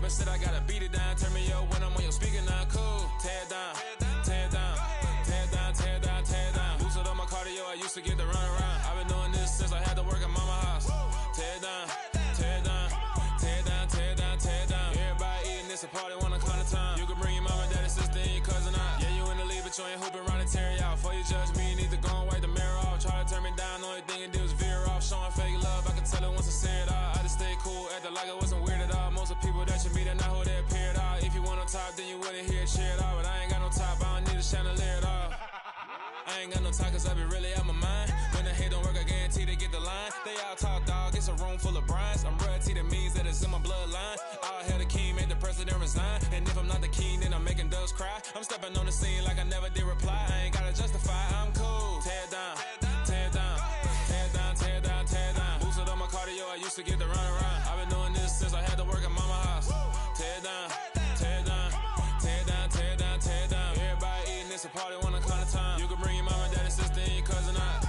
rapper said I gotta beat it down. Turn me up when I'm on your speaker now. Cool. Tear it down. Tear it down. Tear it down. Tear it down. Tear it down. Lose it on my cardio. I used to get the run around. I've been doing this since I had to work at mama house. Tear it down. Tear it down. Tear it down. Tear it down. Tear it down. Everybody eating this a party one o'clock of time. You can bring your mama, daddy, sister, and your cousin out. Yeah, you in the lead, but you ain't hooping around and tear out. Before you judge me, you need to go and wipe the mirror off. Try to turn me down, only thing it did was veer off. Showing fake love, I can tell it once I say it all. I just stay cool, acting like I wasn't weird at all. Most of the people that you meet are not who they appear at all. If you want on top, then you wouldn't hear it cheer at all. But I ain't got no top, I don't need a chandelier at all. I ain't got no talk, cause I be really out my mind. When the hate don't work, I guarantee they get the line. They all talk, dog, it's a room full of brinds. I'm royalty, that means that it's in my bloodline. All hail the king, made the president resign. And if I'm not the king, then I'm making doves cry. I'm stepping on the scene like I never did reply. I ain't gotta justify, I'm cool. Tear it down, tear it down, tear it down, tear it down, tear it down. Boost it on my cardio, I used to get the run around. I've been doing this since I had to work at mama house. Tear it down, tear it down, tear it down, tear it down, tear it down. Everybody eating this a party one o'clock of time. You can bring your mama, daddy, sister, and your cousin out.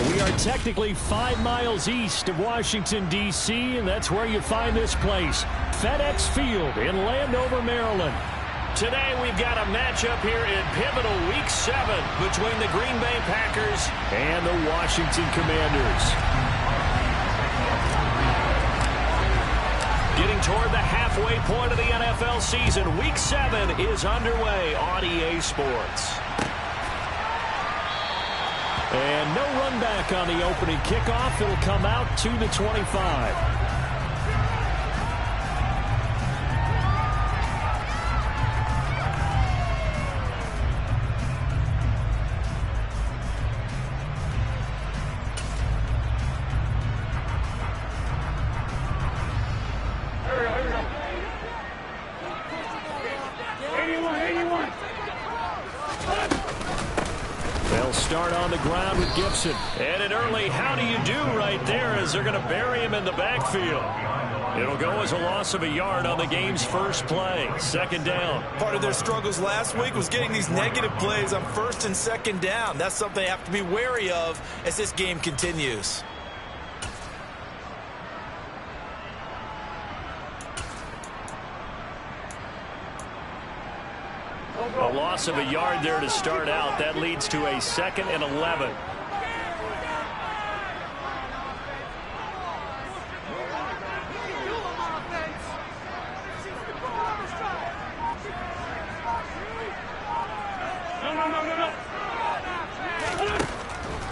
We are technically 5 miles east of Washington, D.C., and that's where you find this place, FedEx Field in Landover, Maryland. Today we've got a matchup here in pivotal Week 7 between the Green Bay Packers and the Washington Commanders. Getting toward the halfway point of the NFL season, Week 7 is underway on EA Sports. And no run back on the opening kickoff. It'll come out to the 25. They'll start on the ground with Gibson. And an early how do you do right there as they're going to bury him in the backfield. It'll go as a loss of a yard on the game's first play. Second down. Part of their struggles last week was getting these negative plays on first and second down. That's something they have to be wary of as this game continues. A loss of a yard there to start out. That leads to a 2nd and 11.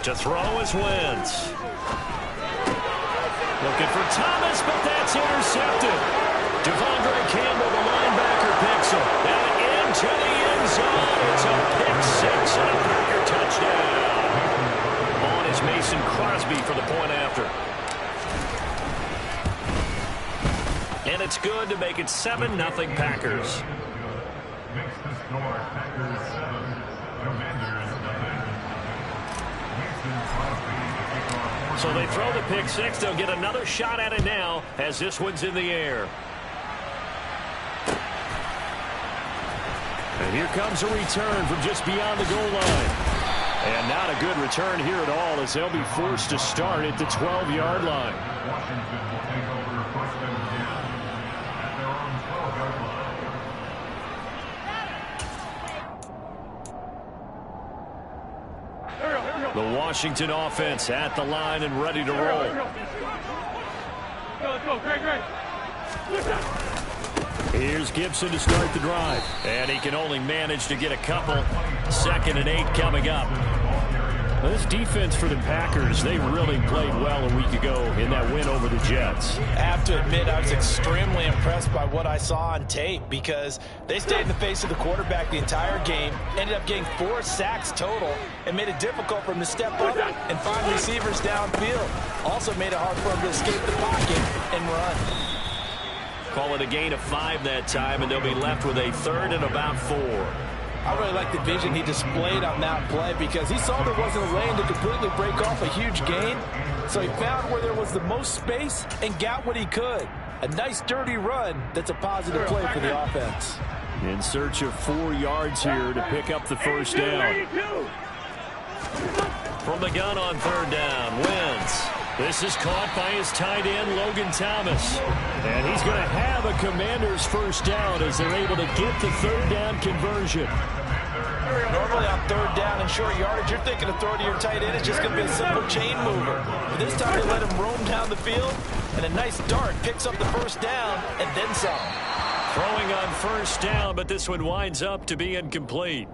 To throw is Wentz. Looking for Thomas, but that's intercepted. Devondre Campbell, the linebacker, picks him. And into the end zone. It's a pick six and a Packer touchdown. On is Mason Crosby for the point after. And it's good to make it 7-0 Packers. Makes the score Packers 7, Commanders 11. So they throw the pick six. They'll get another shot at it now as this one's in the air. And here comes a return from just beyond the goal line. And not a good return here at all as they'll be forced to start at the 12-yard line. Washington will take over first and 10 at their own 12-yard line. The Washington offense at the line and ready to roll. Let's go, Greg. Here's Gibson to start the drive. And he can only manage to get a couple. 2nd and 8 coming up. Well, this defense for the Packers, they really played well a week ago in that win over the Jets. I have to admit, I was extremely impressed by what I saw on tape because they stayed in the face of the quarterback the entire game, ended up getting 4 sacks total, and made it difficult for him to step up and find receivers downfield. Also made it hard for him to escape the pocket and run. Call it a gain of 5 that time, and they'll be left with a 3rd and about 4. I really like the vision he displayed on that play because he saw there wasn't a lane to completely break off a huge gain. So he found where there was the most space and got what he could. A nice dirty run that's a positive play for the offense. In search of 4 yards here to pick up the first down. From the gun on 3rd down, Wentz. This is caught by his tight end, Logan Thomas. And he's going to have a Commander's first down as they're able to get the 3rd down conversion. Normally on 3rd down and short yardage, you're thinking of throwing to your tight end. It's just going to be a simple chain mover. But this time they let him roam down the field, and a nice dart picks up the first down and then some. Throwing on 1st down, but this one winds up to be incomplete.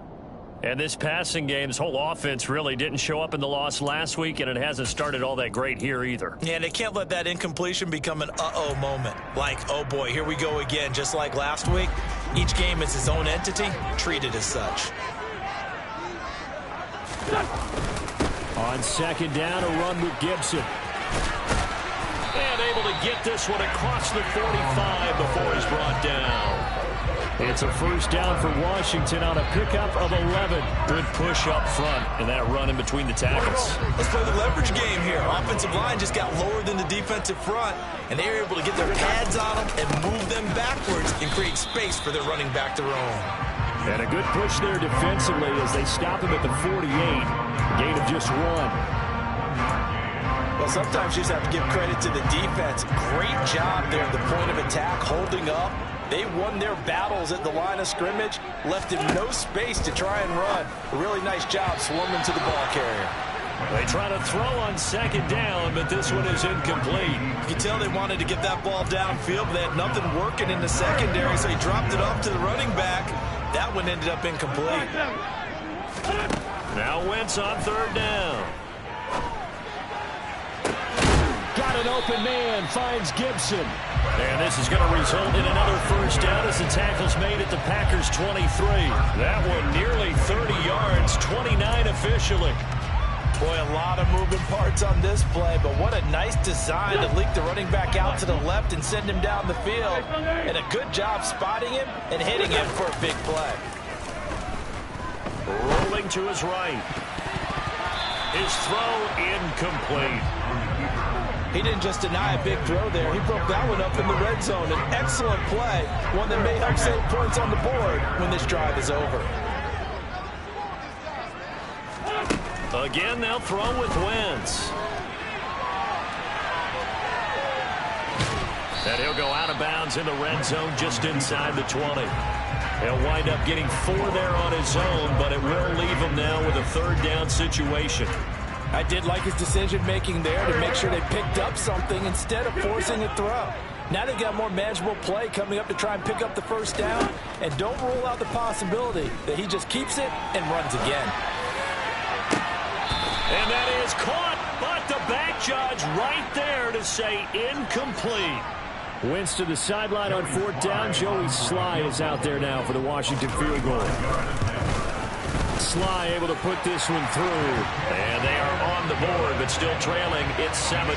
And this passing game's whole offense really didn't show up in the loss last week, and it hasn't started all that great here either. Yeah, and they can't let that incompletion become an uh-oh moment. Like, oh boy, here we go again, just like last week. Each game is its own entity, treated as such. On 2nd down, a run with Gibson. And able to get this one across the 45 before he's brought down. It's a first down for Washington on a pickup of 11. Good push up front, and that run in between the tackles. Let's play the leverage game here. Offensive line just got lower than the defensive front, and they were able to get their pads on them and move them backwards and create space for their running back to roam. And a good push there defensively as they stop him at the 48. Gain of just 1. Well, sometimes you just have to give credit to the defense. Great job there at the point of attack, holding up. They won their battles at the line of scrimmage, left him no space to try and run. A really nice job swarming to the ball carrier. They try to throw on 2nd down, but this one is incomplete. You can tell they wanted to get that ball downfield, but they had nothing working in the secondary, so he dropped it off to the running back. That one ended up incomplete. Now Wentz on 3rd down. Got an open man, finds Gibson. And this is going to result in another first down as the tackle's made at the Packers' 23. That one nearly 30 yards, 29 officially. Boy, a lot of moving parts on this play, but what a nice design to leak the running back out to the left and send him down the field. And a good job spotting him and hitting him for a big play. Rolling to his right. His throw incomplete. He didn't just deny a big throw there. He broke that one up in the red zone. An excellent play, one that may help save points on the board when this drive is over. Again, they'll throw with Wentz. And he'll go out of bounds in the red zone just inside the 20. He'll wind up getting 4 there on his own, but it will leave him now with a 3rd down situation. I did like his decision-making there to make sure they picked up something instead of forcing a throw. Now they've got more manageable play coming up to try and pick up the first down, and don't rule out the possibility that he just keeps it and runs again. And that is caught, but the back judge right there to say incomplete. Wentz to the sideline on 4th down. Joey Sly is out there now for the Washington field goal. Sly able to put this one through. And they are on the board, but still trailing. It's 7-3.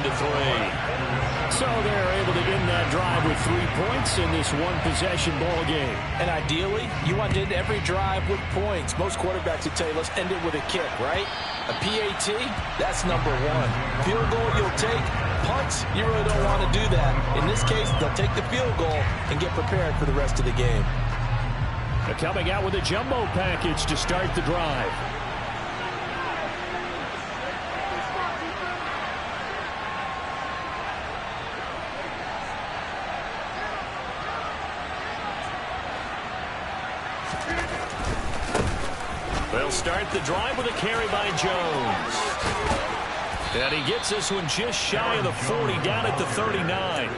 So they're able to end that drive with 3 points in this one-possession ball game. And ideally, you want to end every drive with points. Most quarterbacks would tell you, let's end it with a kick, right? A PAT, that's number 1. Field goal, you'll take. Punts, you really don't want to do that. In this case, they'll take the field goal and get prepared for the rest of the game. They're coming out with a jumbo package to start the drive. They'll start the drive with a carry by Jones. And he gets this one just shy of the 40, down at the 39.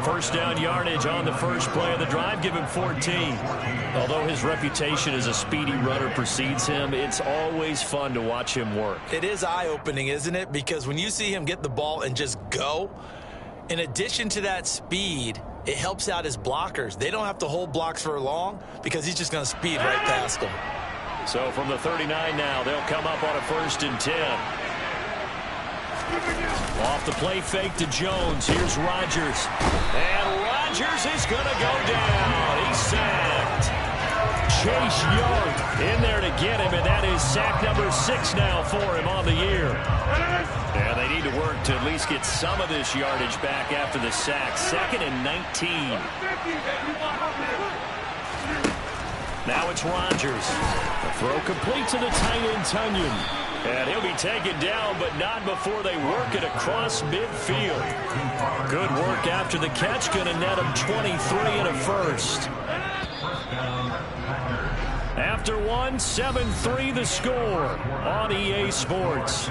First down yardage on the first play of the drive. Give him 14. Although his reputation as a speedy runner precedes him, it's always fun to watch him work. It is eye-opening, isn't it? Because when you see him get the ball and just go, in addition to that speed, it helps out his blockers. They don't have to hold blocks for long because he's just going to speed right past them. So from the 39 now, they'll come up on a 1st and 10. Off the play fake to Jones. Here's Rodgers. And Rodgers is going to go down. He's sacked. Chase Young in there to get him, and that is sack number 6 now for him on the year. And they need to work to at least get some of this yardage back after the sack. 2nd and 19. Now it's Rodgers. The throw complete to the tight end, Tunyon. And he'll be taken down, but not before they work it across midfield. Good work after the catch. Going to net him 23 and a first. After one, 7-3 the score on EA Sports.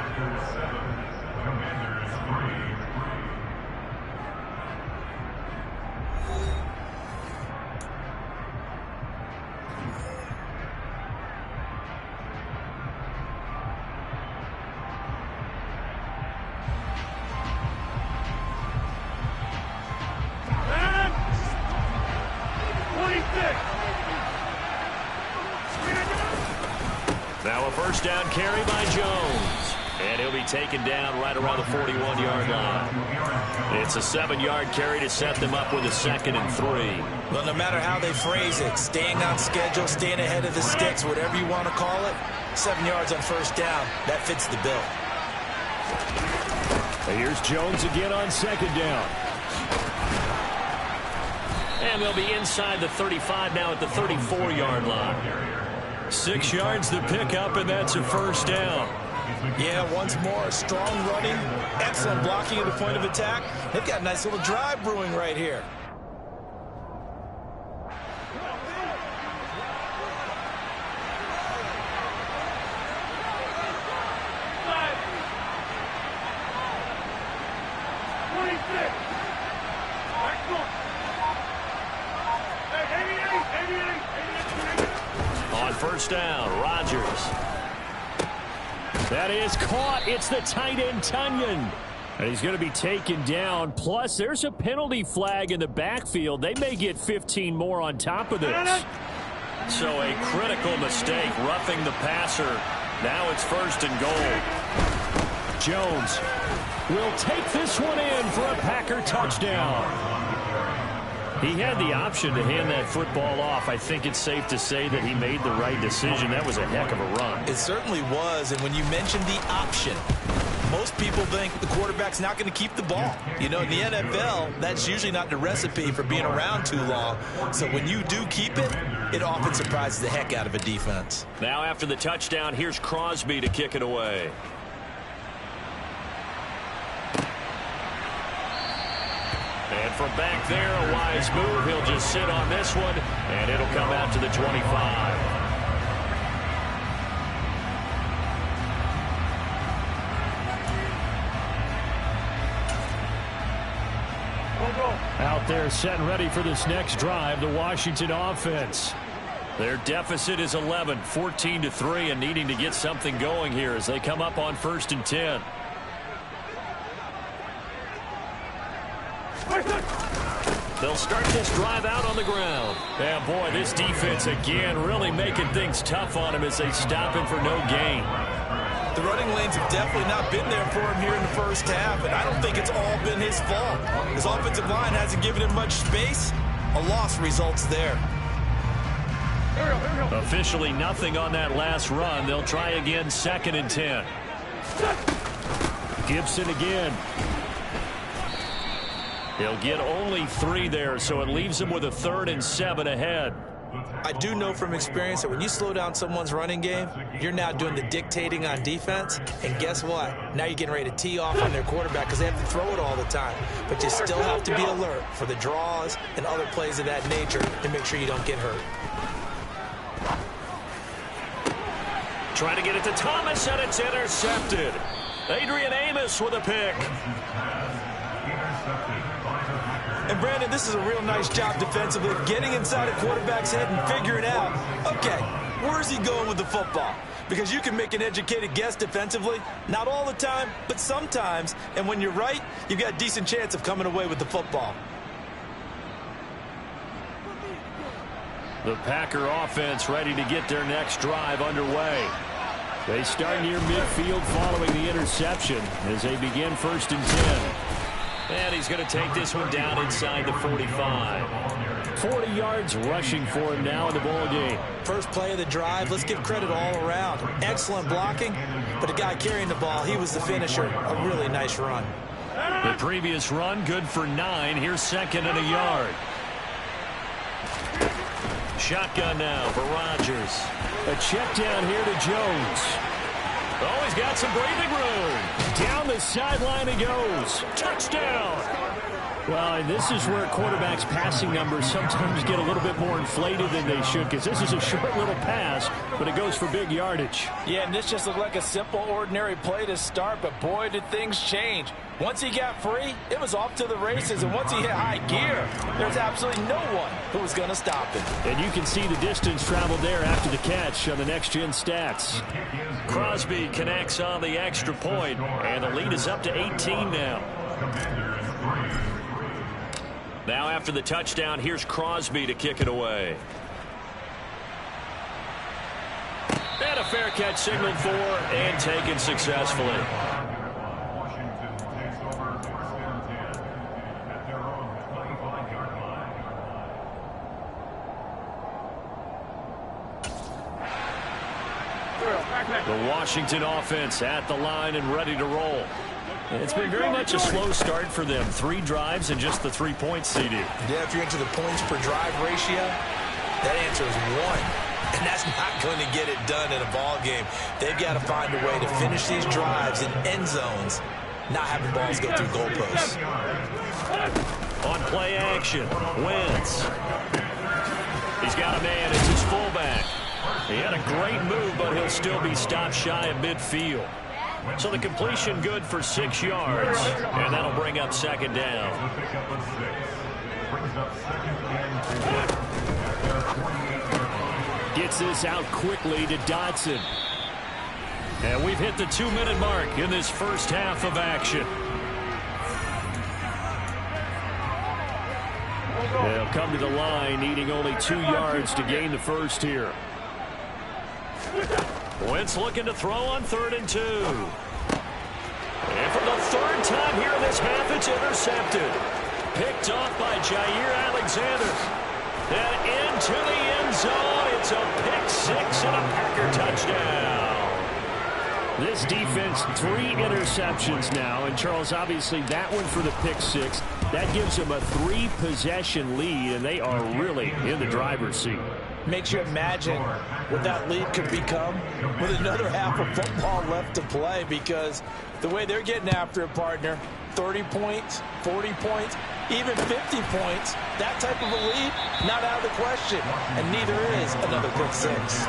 Now a first down carry by Jones. And he'll be taken down right around the 41-yard line. It's a 7-yard carry to set them up with a 2nd and 3. Well, no matter how they phrase it, staying on schedule, staying ahead of the sticks, whatever you want to call it, 7 yards on first down, that fits the bill. Here's Jones again on 2nd down. And they'll be inside the 35 now at the 34-yard line. 6 yards to pick up, and that's a first down. Yeah, once more, strong running, excellent blocking at the point of attack. They've got a nice little drive brewing right here. On first down, Rodgers. That is caught. It's the tight end, Tunyon. And he's going to be taken down. Plus, there's a penalty flag in the backfield. They may get 15 more on top of this. So a critical mistake, roughing the passer. Now it's 1st and goal. Jones will take this one in for a Packer touchdown. He had the option to hand that football off. I think it's safe to say that he made the right decision. That was a heck of a run. It certainly was, and when you mentioned the option, most people think the quarterback's not going to keep the ball. You know, in the NFL, that's usually not the recipe for being around too long. So when you do keep it, it often surprises the heck out of a defense. Now after the touchdown, here's Crosby to kick it away. And from back there, a wise move. He'll just sit on this one, and it'll come out to the 25. Out there set and ready for this next drive, the Washington offense. Their deficit is 11, 14-3, and needing to get something going here as they come up on 1st and 10. They'll start this drive out on the ground. And boy, this defense again really making things tough on him as they stop him for no gain. The running lanes have definitely not been there for him here in the first half, and I don't think it's all been his fault. His offensive line hasn't given him much space. A loss results there. Officially nothing on that last run. They'll try again, 2nd and 10. Gibson again. He'll get only 3 there, so it leaves him with a 3rd and 7 ahead. I do know from experience that when you slow down someone's running game, you're now doing the dictating on defense. And guess what? Now you're getting ready to tee off on their quarterback because they have to throw it all the time. But you still have to be alert for the draws and other plays of that nature to make sure you don't get hurt. Trying to get it to Thomas, and it's intercepted. Adrian Amos with a pick. And Brandon, this is a real nice job defensively, getting inside a quarterback's head and figuring out, okay, where's he going with the football? Because you can make an educated guess defensively, not all the time, but sometimes. And when you're right, you've got a decent chance of coming away with the football. The Packer offense ready to get their next drive underway. They start near midfield following the interception as they begin 1st and 10. And he's going to take this one down inside the 45. 40 yards rushing for him now in the ball game. First play of the drive, let's give credit all around. Excellent blocking, but the guy carrying the ball, he was the finisher. A really nice run. The previous run, good for 9. Here's 2nd and a yard. Shotgun now for Rodgers. A check down here to Jones. Oh, he's got some breathing room. Down the sideline he goes. Touchdown. Well, and this is where quarterbacks' passing numbers sometimes get a little bit more inflated than they should, because this is a short little pass, but it goes for big yardage. Yeah, and this just looked like a simple, ordinary play to start, but boy, did things change. Once he got free, it was off to the races, and once he hit high gear, there's absolutely no one who was going to stop him. And you can see the distance traveled there after the catch on the next-gen stats. Crosby connects on the extra point, and the lead is up to 18 now. Now after the touchdown, here's Crosby to kick it away. And a fair catch signaled for and taken successfully. Washington takes over 1st and 10 at their own 25-yard line. The Washington offense at the line and ready to roll. It's been very much a slow start for them. 3 drives and just the 3 points, CD. Yeah, if you're into the points per drive ratio, that answer is 1. And that's not going to get it done in a ball game. They've got to find a way to finish these drives in end zones, not having balls go through goalposts. On play action, Wentz. He's got a man. It's his fullback. He had a great move, but he'll still be stopped shy of midfield. So the completion good for 6 yards, and that'll bring up 2nd down. Gets this out quickly to Dotson. And we've hit the 2-minute mark in this first half of action. They'll come to the line, needing only 2 yards to gain the first here. Wentz looking to throw on 3rd and 2. And for the 3rd time here in this half, it's intercepted. Picked off by Jair Alexander. And into the end zone, it's a pick 6 and a Packer touchdown. This defense, 3 interceptions now. And, Charles, obviously that one for the pick 6. That gives them a 3-possession lead, and they are really in the driver's seat. Makes you imagine what that lead could become with another half of football left to play, because the way they're getting after it, partner, 30 points, 40 points, even 50 points, that type of a lead, not out of the question, and neither is another pick 6.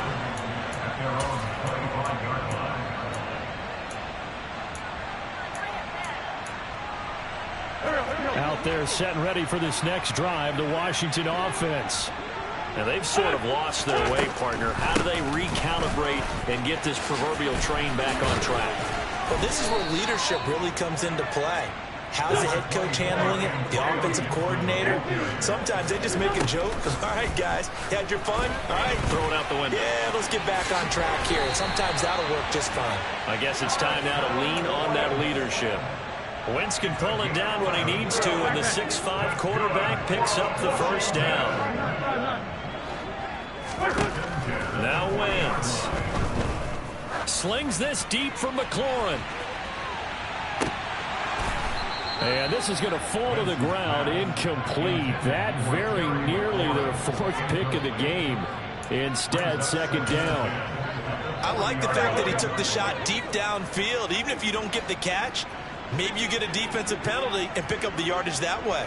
Out there set and ready for this next drive, the Washington offense. Now, they've sort of lost their way, partner. How do they recalibrate and get this proverbial train back on track? Well, this is where leadership really comes into play. How's the head coach handling it? The offensive coordinator? Sometimes they just make a joke. All right, guys, you had your fun? All right. Throw it out the window. Yeah, let's get back on track here. And sometimes that'll work just fine. I guess it's time now to lean on that leadership. Wentz can pull it down when he needs to, and the 6'5" quarterback picks up the first down. Now Wentz slings this deep from McLaurin. And this is going to fall to the ground, incomplete. That very nearly their 4th pick of the game. Instead, 2nd down. I like the fact that he took the shot deep downfield. Even if you don't get the catch, maybe you get a defensive penalty and pick up the yardage that way.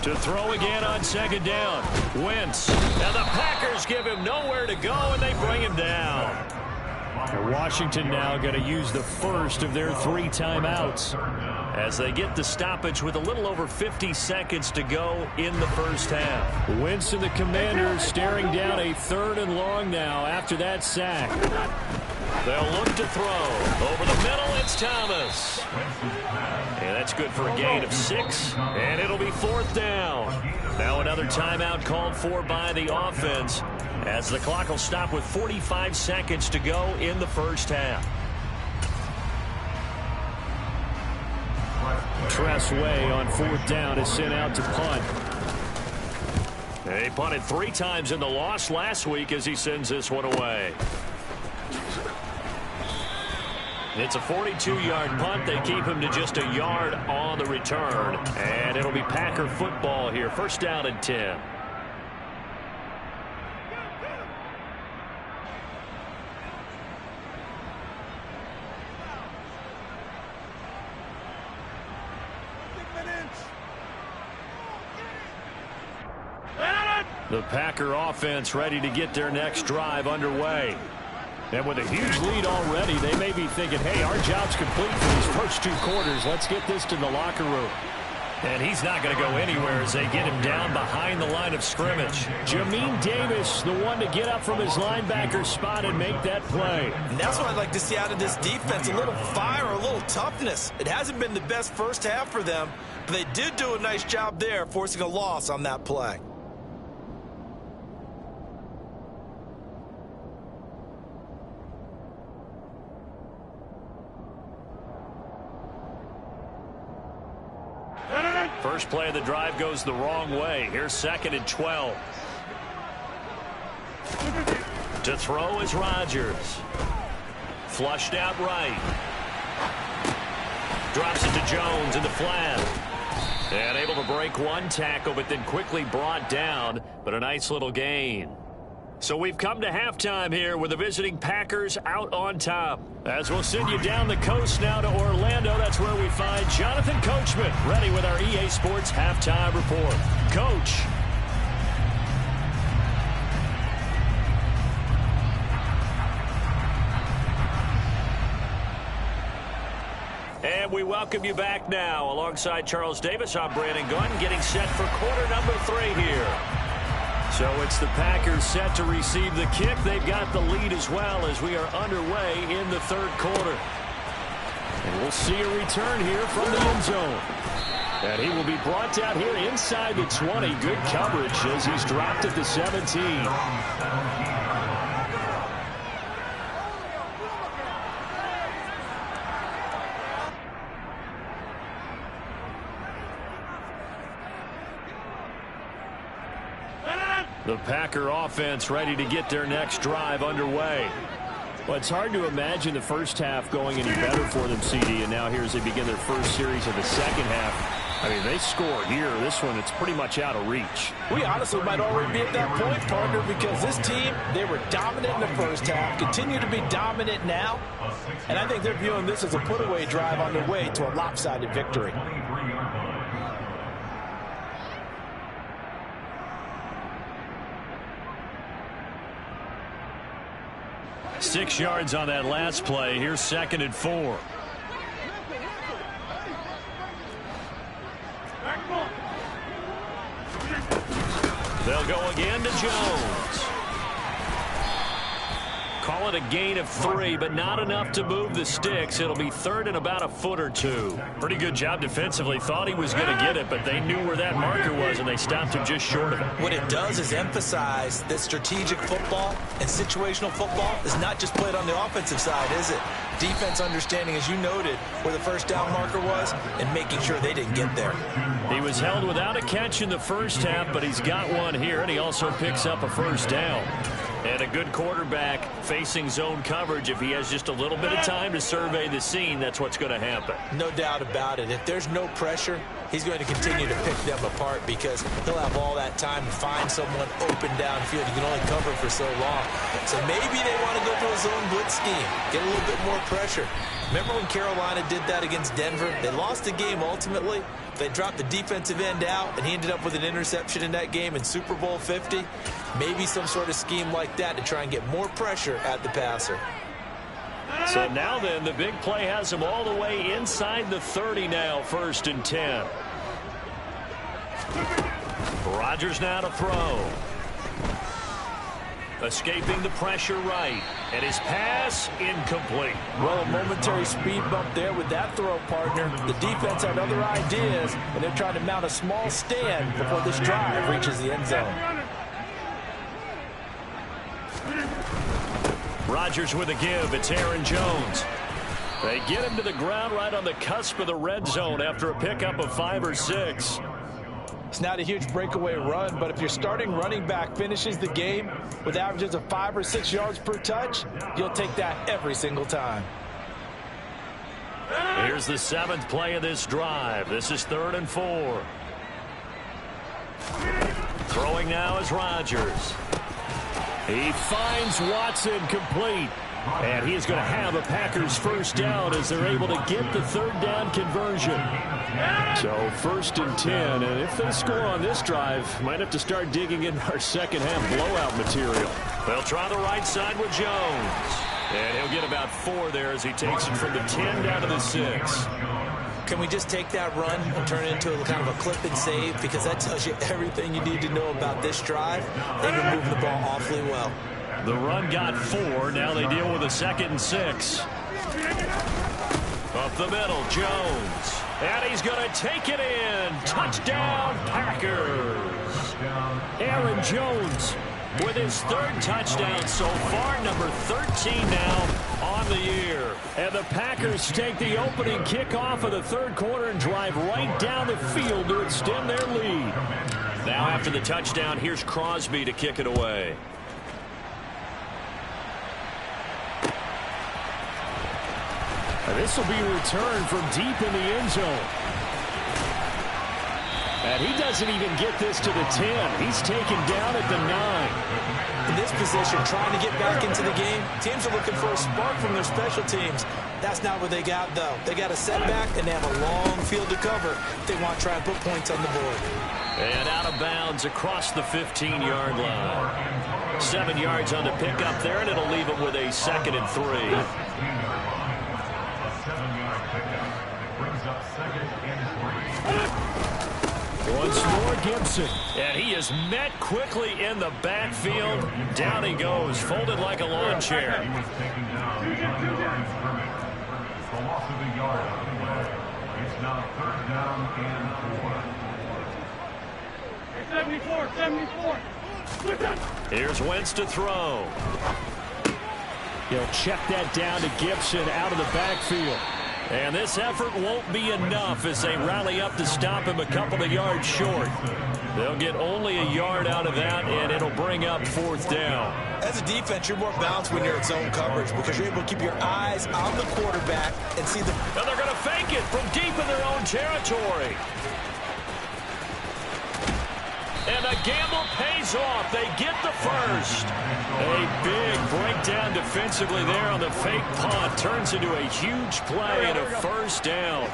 To throw again on second down. Wentz. And the Packers give him nowhere to go, and they bring him down. And Washington now going to use the first of their 3 timeouts as they get the stoppage with a little over 50 seconds to go in the first half. Wentz and the Commanders staring down a 3rd and long now after that sack. They'll look to throw. Over the middle, it's Thomas. And that's good for a gain of 6, and it'll be 4th down. Now another timeout called for by the offense as the clock will stop with 45 seconds to go in the first half. Tress Way on 4th down is sent out to punt. They punted 3 times in the loss last week as he sends this one away. It's a 42-yard punt. They keep him to just a yard on the return. And it'll be Packer football here. First down and 10. The Packer offense ready to get their next drive underway. And with a huge lead already, they may be thinking, hey, our job's complete for these first 2 quarters. Let's get this to the locker room. And he's not going to go anywhere as they get him down behind the line of scrimmage. Jamin Davis, the one to get up from his linebacker spot and make that play. And that's what I'd like to see out of this defense, a little fire, a little toughness. It hasn't been the best first half for them, but they did do a nice job there, forcing a loss on that play. First play of the drive goes the wrong way. Here's 2nd and 12. To throw is Rodgers. Flushed out right. Drops it to Jones in the flat. And able to break 1 tackle, but then quickly brought down. But a nice little gain. So we've come to halftime here with the visiting Packers out on top. As we'll send you down the coast now to Orlando, that's where we find Jonathan Coachman ready with our EA Sports Halftime Report. Coach. And we welcome you back now. Alongside Charles Davis, I'm Brandon Gunn, getting set for quarter number 3 here. So it's the Packers set to receive the kick. They've got the lead as well as we are underway in the 3rd quarter. And we'll see a return here from the end zone. And he will be brought down here inside the 20. Good coverage as he's dropped at the 17. The Packer offense ready to get their next drive underway. Well, it's hard to imagine the first half going any better for them, CD, and now here as they begin their first series of the second half. I mean, they score here. This one, it's pretty much out of reach. We honestly might already be at that point, partner, because this team, they were dominant in the first half, continue to be dominant now, and I think they're viewing this as a put-away drive on their way to a lopsided victory. 6 yards on that last play. Here's 2nd and 4. They'll go again to Jones. Call it a gain of 3, but not enough to move the sticks. It'll be 3rd and about a foot or 2. Pretty good job defensively. Thought he was going to get it, but they knew where that marker was, and they stopped him just short of it. What it does is emphasize that strategic football and situational football is not just played on the offensive side, is it? Defense understanding, as you noted, where the first down marker was and making sure they didn't get there. He was held without a catch in the first half, but he's got one here, and he also picks up a first down. And a good quarterback facing zone coverage. If he has just a little bit of time to survey the scene, that's what's going to happen. No doubt about it. If there's no pressure, he's going to continue to pick them apart because he'll have all that time to find someone open downfield. He can only cover for so long. So maybe they want to go to a zone blitz scheme, get a little bit more pressure. Remember when Carolina did that against Denver? They lost the game ultimately. They dropped the defensive end out, and he ended up with an interception in that game in Super Bowl 50. Maybe some sort of scheme like that to try and get more pressure at the passer. So now then, the big play has him all the way inside the 30 now, 1st and 10. Rodgers now to throw. Escaping the pressure right. And his pass incomplete. Well, a momentary speed bump there with that throw, partner. The defense had other ideas, and they're trying to mount a small stand before this drive reaches the end zone. Rodgers with a give. It's Aaron Jones. They get him to the ground right on the cusp of the red zone after a pickup of 5 or 6. It's not a huge breakaway run, but if your starting running back finishes the game with averages of 5 or 6 yards per touch, you'll take that every single time. Here's the 7th play of this drive. This is 3rd and 4. Throwing now is Rodgers. He finds Watson complete. And he is going to have a Packers first down as they're able to get the 3rd down conversion. So 1st and 10, and if they score on this drive, might have to start digging in our second half blowout material. They'll try the right side with Jones. And he'll get about 4 there as he takes it from the 10 down to the 6. Can we just take that run and turn it into a kind of a clip and save? Because that tells you everything you need to know about this drive. They've been moving the ball awfully well. The run got 4. Now they deal with a 2nd and 6. Up the middle, Jones. And he's going to take it in. Touchdown, Packers. Aaron Jones with his 3rd touchdown so far, number 13 now on the year. And the Packers take the opening kickoff of the 3rd quarter and drive right down the field to extend their lead. Now after the touchdown, here's Crosby to kick it away. This will be a return from deep in the end zone. And he doesn't even get this to the 10. He's taken down at the 9. In this position, trying to get back into the game, teams are looking for a spark from their special teams. That's not what they got, though. They got a setback, and they have a long field to cover if they want to try and put points on the board. And out of bounds across the 15-yard line. 7 yards on the pickup there, and it'll leave it with a 2nd and 3. Once more, Gibson. And he is met quickly in the backfield. Down he goes, folded like a lawn chair. It's now 3rd down and 4. Here's Wentz to throw. He'll check that down to Gibson out of the backfield. And this effort won't be enough as they rally up to stop him a couple of yards short. They'll get only a yard out of that, and it'll bring up 4th down. As a defense, you're more balanced when you're in zone coverage because you're able to keep your eyes on the quarterback and see the... And they're going to fake it from deep in their own territory. And the gamble pays off. They get the first. A big breakdown defensively there on the fake punt. Turns into a huge play and a first down.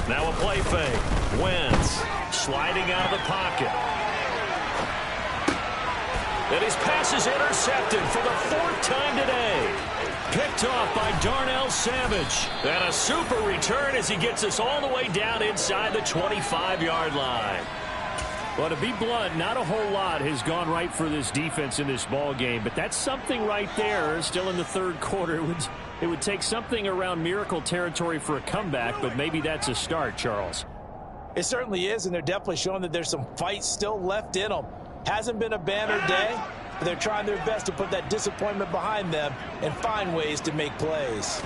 Now a play fake. Wentz sliding out of the pocket. And his pass is intercepted for the 4th time today. Picked off by Darnell Savage. And a super return as he gets us all the way down inside the 25-yard line. Well, to be blunt, not a whole lot has gone right for this defense in this ball game, but that's something right there. Still in the 3rd quarter. It would take something around miracle territory for a comeback, but maybe that's a start, Charles. It certainly is, and they're definitely showing that there's some fight still left in them. Hasn't been a banner day, but they're trying their best to put that disappointment behind them and find ways to make plays.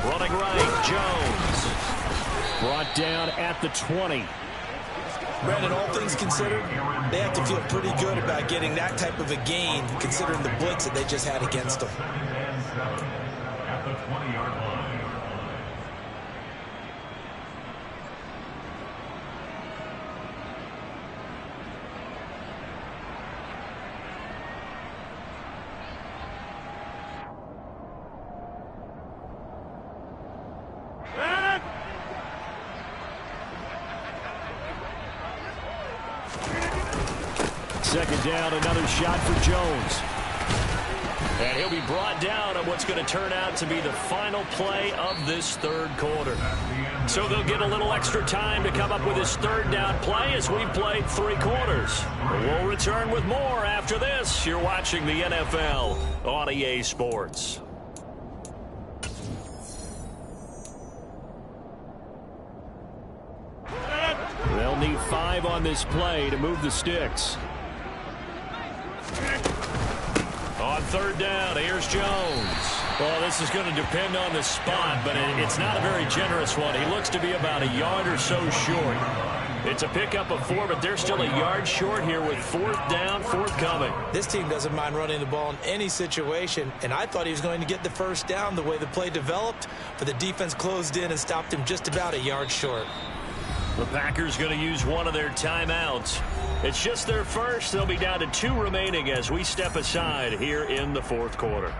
Running right, Jones. Brought down at the 20. Brandon, all things considered, they have to feel pretty good about getting that type of a gain considering the blitz that they just had against them. At the 20-yard line. Second down, another shot for Jones. And he'll be brought down on what's going to turn out to be the final play of this third quarter. So they'll get a little extra time to come up with his third down play as we've played 3 quarters. We'll return with more after this. You're watching the NFL on EA Sports. They'll need 5 on this play to move the sticks. On third down, here's Jones. Well, this is going to depend on the spot, but it's not a very generous one. He looks to be about a yard or so short. It's a pickup of 4, but they're still a yard short here with 4th down, forthcoming. This team doesn't mind running the ball in any situation, and I thought he was going to get the first down the way the play developed, but the defense closed in and stopped him just about a yard short. The Packers going to use one of their timeouts. It's just their first. They'll be down to 2 remaining as we step aside here in the fourth quarter.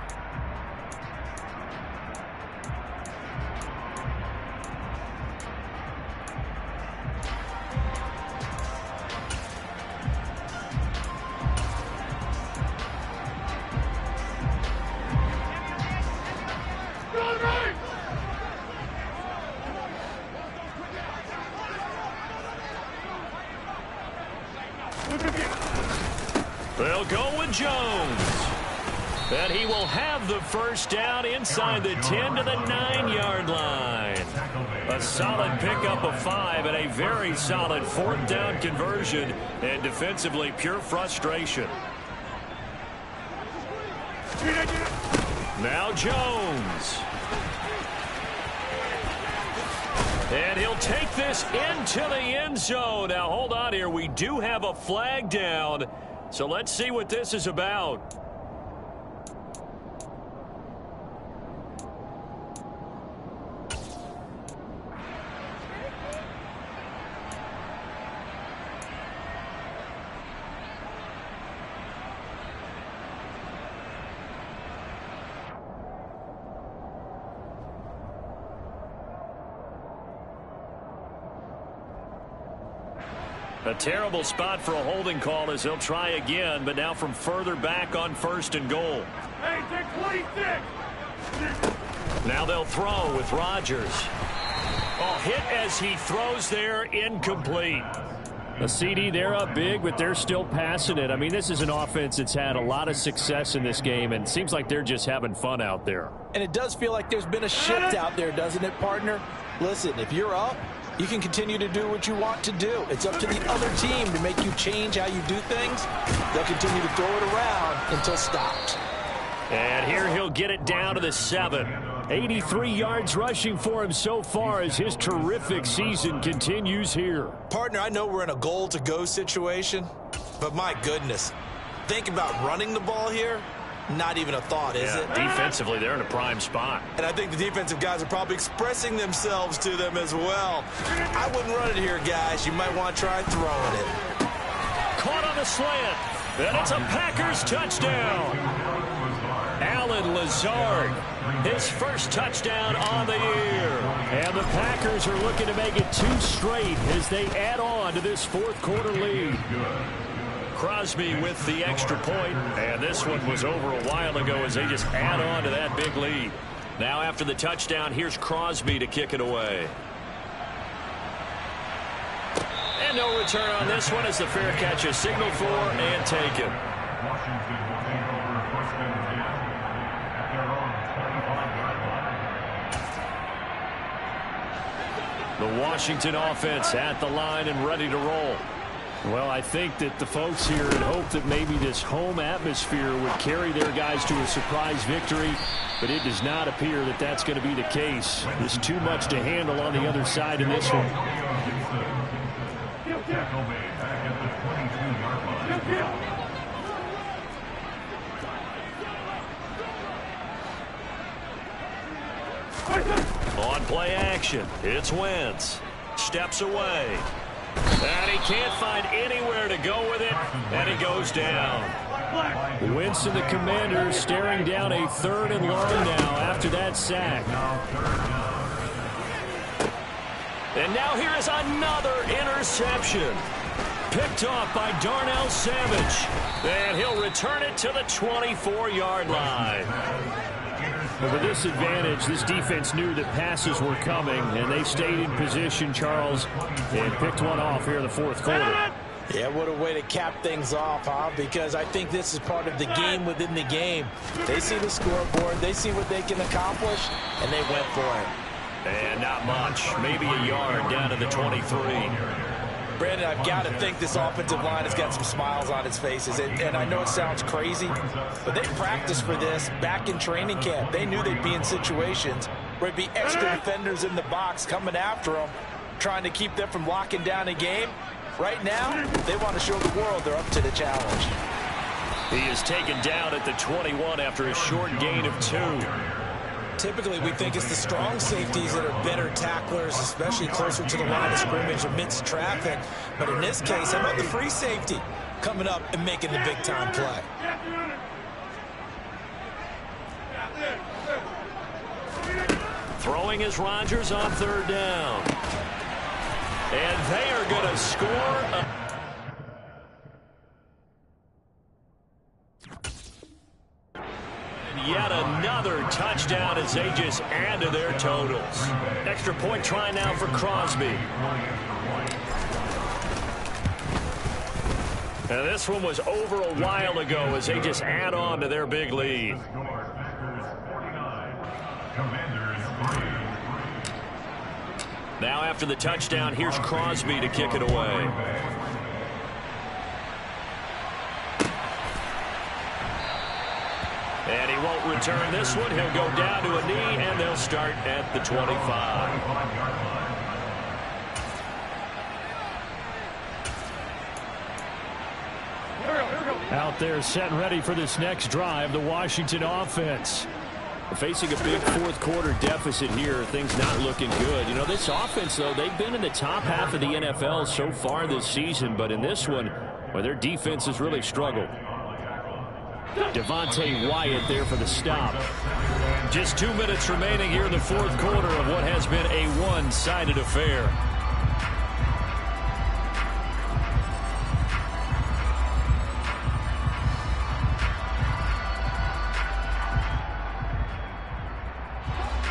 They'll go with Jones. And he will have the first down inside the 10 to the 9-yard line. A solid pickup of 5 and a very solid 4th down conversion. And defensively, pure frustration. Now Jones. And he'll take this into the end zone. Now, hold on here. We do have a flag down. So let's see what this is about. A terrible spot for a holding call as they'll try again, but now from further back on 1st and goal. Hey, take 26. Now they'll throw with Rodgers. Oh, hit as he throws there, incomplete. A CD, they're up big, but they're still passing it. I mean, this is an offense that's had a lot of success in this game, and it seems like they're just having fun out there. And it does feel like there's been a shift out there, doesn't it, partner? Listen, if you're up, you can continue to do what you want to do. It's up to the other team to make you change how you do things. They'll continue to throw it around until stopped. And here he'll get it down to the 7. 83 yards rushing for him so far as his terrific season continues here. Partner, I know we're in a goal-to-go situation, but my goodness, think about running the ball here. Not even a thought, is it? Defensively, they're in a prime spot. And I think the defensive guys are probably expressing themselves to them as well. I wouldn't run it here, guys. You might want to try throwing it. Caught on the slant. And it's a Packers touchdown. Allen Lazard, his first touchdown on the year. And the Packers are looking to make it 2 straight as they add on to this fourth quarter lead. Crosby with the extra point, and this one was over a while ago as they just add on to that big lead. Now after the touchdown, here's Crosby to kick it away. And no return on this one as the fair catch is signaled for and taken. Washington will take over 1st and 10 at their own 25-yard line. The Washington offense at the line and ready to roll. Well, I think that the folks here had hoped that maybe this home atmosphere would carry their guys to a surprise victory, but it does not appear that that's going to be the case. There's too much to handle on the other side in this one. Tackle made back at the 22-yard line. On play action, it's Wentz. Steps away. And he can't find anywhere to go with it, and he goes down. Wentz and the Commanders staring down a 3rd and long now after that sack. And now here is another interception. Picked off by Darnell Savage. And he'll return it to the 24-yard line. But with this advantage, this defense knew that passes were coming, and they stayed in position, Charles, and picked one off here in the fourth quarter. Yeah, what a way to cap things off, huh? Because I think this is part of the game within the game. They see the scoreboard, they see what they can accomplish, and they went for it. And not much, maybe a yard down to the 23. Brandon, I've got to think this offensive line has got some smiles on its faces. And I know it sounds crazy, but they practiced for this back in training camp. They knew they'd be in situations where it'd be extra defenders in the box coming after them, trying to keep them from locking down a game. Right now, they want to show the world they're up to the challenge. He is taken down at the 21 after a short gain of 2. Typically, we think it's the strong safeties that are better tacklers, especially closer to the line of scrimmage amidst traffic. But in this case, how about the free safety coming up and making the big-time play? Throwing is Rodgers on 3rd down. And they are going to score. Yet another touchdown as they just add to their totals. Extra point try now for Crosby. And this one was over a while ago as they just add on to their big lead. Now after the touchdown, here's Crosby to kick it away. And he won't return this one. He'll go down to a knee, and they'll start at the 25. Out there set and ready for this next drive, the Washington offense. Facing a big fourth quarter deficit here, things not looking good. You know, this offense, though, they've been in the top half of the NFL so far this season, but in this one, well, their defense has really struggled. Devontae Wyatt there for the stop. Just 2 minutes remaining here in the fourth quarter of what has been a one-sided affair.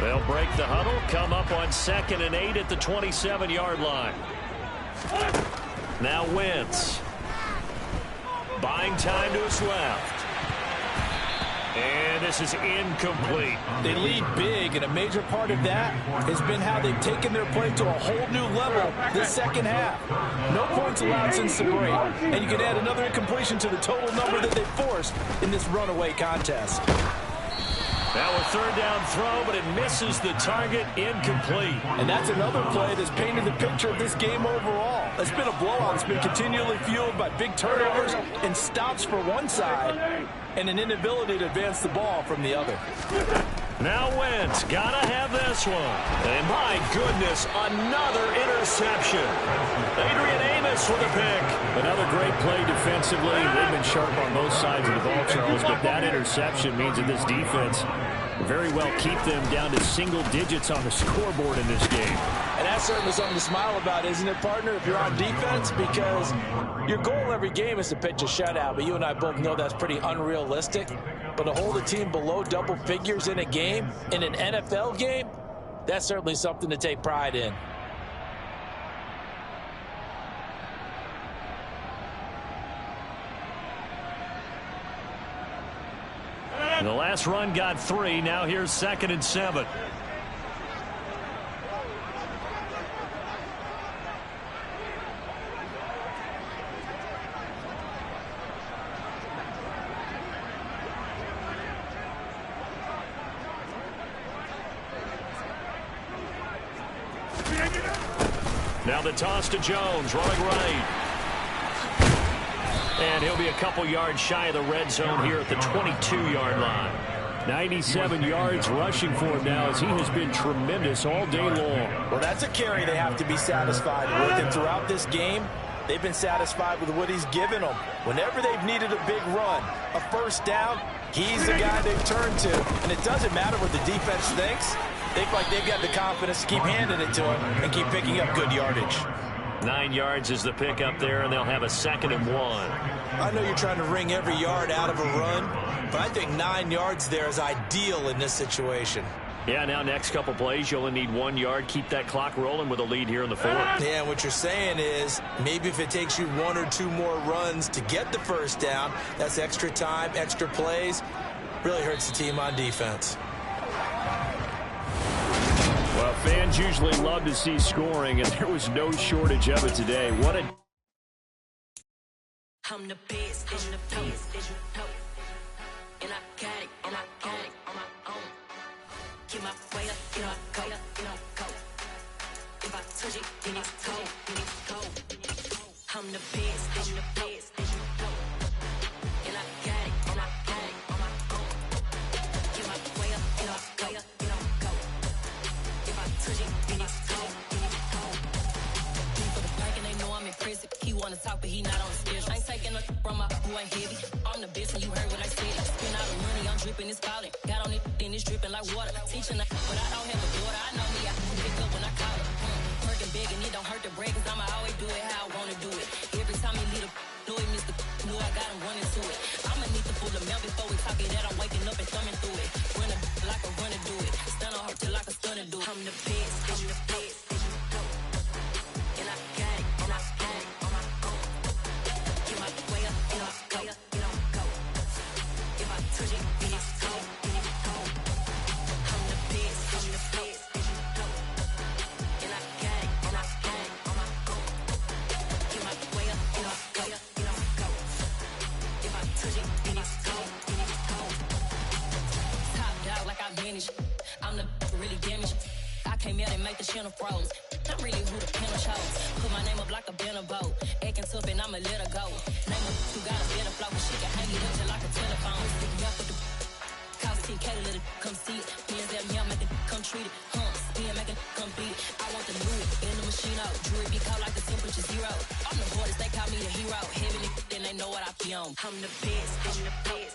They'll break the huddle, come up on 2nd and 8 at the 27-yard line. Now Wentz. Buying time to his left. And this is incomplete. They lead big, and a major part of that has been how they've taken their play to a whole new level this second half. No points allowed since the break, and you can add another incompletion to the total number that they forced in this runaway contest. Now a 3rd down throw, but it misses the target, incomplete. And that's another play that's painted the picture of this game overall. It's been a blowout. It's been continually fueled by big turnovers and stops for one side and an inability to advance the ball from the other. Now Wentz, gotta have this one. And my goodness, another interception. Adrian Amos with a pick. Another great play defensively. They've been sharp on both sides of the ball, Charles, but that interception means that this defense very well keep them down to single digits on the scoreboard in this game. And that's certainly something to smile about, isn't it, partner, if you're on defense? Because your goal every game is to pitch a shutout, but you and I both know that's pretty unrealistic. But to hold a team below double figures in a game, in an NFL game, that's certainly something to take pride in. The last run got 3. Now here's 2nd and 7. Now the toss to Jones, running right. And he'll be a couple yards shy of the red zone here at the 22-yard line. 97 yards rushing for him now as he has been tremendous all day long. Well, that's a carry they have to be satisfied with. And throughout this game, they've been satisfied with what he's given them. Whenever they've needed a big run, a first down, he's the guy they've turned to. And it doesn't matter what the defense thinks. They feel like they've got the confidence to keep handing it to him and keep picking up good yardage. 9 yards is the pickup there, and they'll have a 2nd and 1. I know you're trying to wring every yard out of a run, but I think 9 yards there is ideal in this situation. Yeah, now next couple plays, you only need 1 yard. Keep that clock rolling with a lead here in the 4th. Yeah, what you're saying is maybe if it takes you 1 or 2 more runs to get the first down, that's extra time, extra plays. Really hurts the team on defense. Well, fans usually love to see scoring, and there was no shortage of it today. What a... I'm the best, I'm the best, and I got it, and I got it on my own. Get my way up, you know I go, you know I go. If I touch it, then it's cold, then it's cold. I'm the best, I'm the best, and I got it, and I got it on my own. Get my way up, you know I go, you know I go. If I touch it, then it's cold, then it's cold. For the bike and they know I'm in prison. He wanna talk, but he not on the schedule. I ain't taking no from my who ain't heavy. I'm the best, and you heard what I said. Spend all the money, I'm dripping, it's falling. Got on it, then it's dripping like water. Teaching, but I don't have a daughter. I know me, I pick up when I call her. Working big, and it don't hurt to break, cause I'ma always do it how I wanna do it. Every time he lead a know it, Mr. Knew I got him running to it. I'ma need to pull the mail before we talk it that I'm waking up and thumbing through it. Run a like a runner do it. Stun on her till like a stunner do it. I'm the best, I'm the best. And I got it, and I got it on my own. Get my way up, you know I go, you know I go. If I touch it, then it's cold, then it's cold. I'm the best, I'm the best. And I got it, and I got it on my own. Get my way up, you know I go, you know I go. If I touch it, then it's cold, then it's cold. Top dog like I manage. I'm the really damaged. I came out and make the channel froze. I'm really who the panel chose. Put my name up like a banner boat. Acting tough and I'ma let her go. Name her who got a better flow. She can hang it up just like a telephone. Stick me up with the cause TK to let it come see it. Hands down here, make it come treat it. Spin, make it come beat it. I want the new in the machine out. Jewelry be cold like the temperature 0. I'm the hardest, they call me the hero. Heavy then they know what I be on. I'm the best, I'm the best.